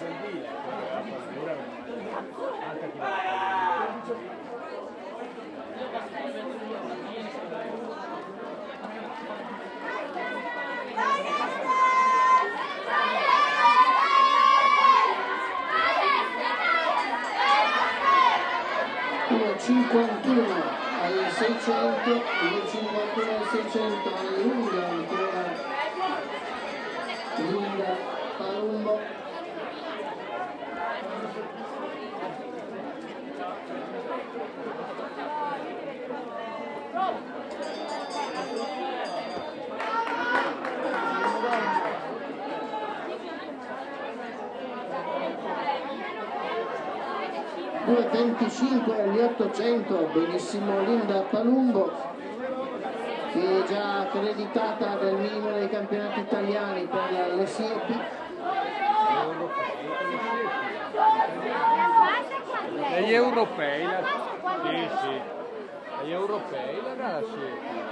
51 ai 600, 51 ai 600 ai lunga ancora, Linda Palumbo. Due 25 agli 800, benissimo Linda Palumbo, che è già accreditata del minimo dei campionati italiani per le siepi. Gli europei, sì, gli europei la gara siepi.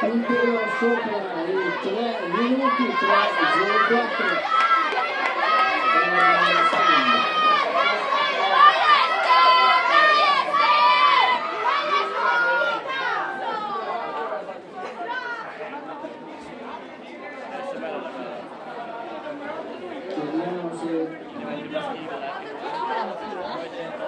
1 sopra i 3 minuti, 3:04.